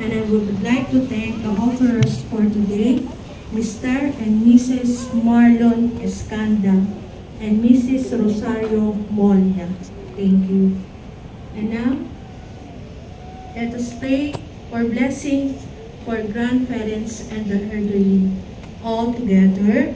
And I would like to thank the offerers for today, Mr. and Mrs. Marlon Escanda and Mrs. Rosario Molia. Thank you. And now, let us pray for blessings for grandparents and the elderly. All together,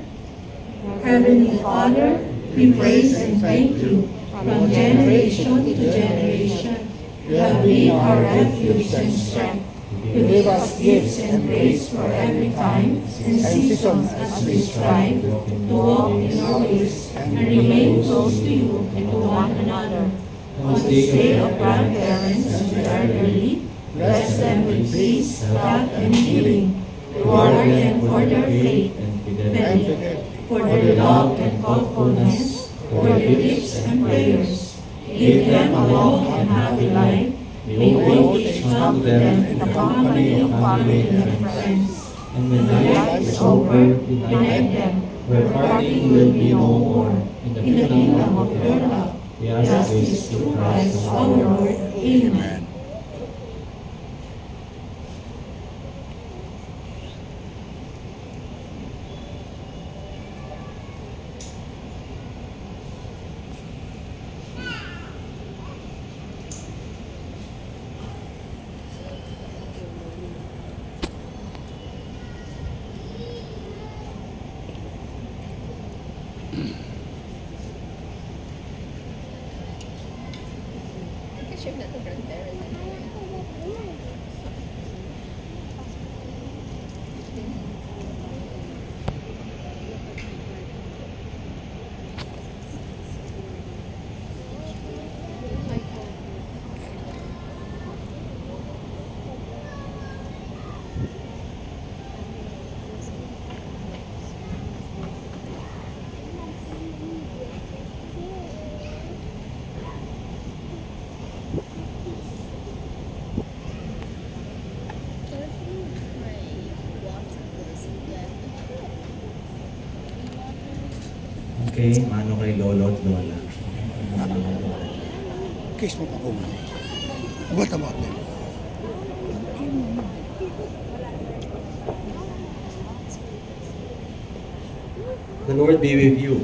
Heavenly Father, we praise and thank you from generation to generation. You have been our refuge and strength. You give us gifts and grace for every time and season as we strive to walk in your ways and remain close to you and to one another. On this day of grandparents and the elderly, bless them with peace, health, and healing. Reward them for their faith and fidelity, for their love and thoughtfulness, for their gifts and prayers. Give them a long and happy life. May old age come to them in the company of family and friends. And when life is over, unite them, where parting will be no more. In the kingdom of your love, we ask this through Christ our Lord. Amen. Okay, mano kay Lolo at Lola. Kiss mo pa po. What about them? The Lord be with you.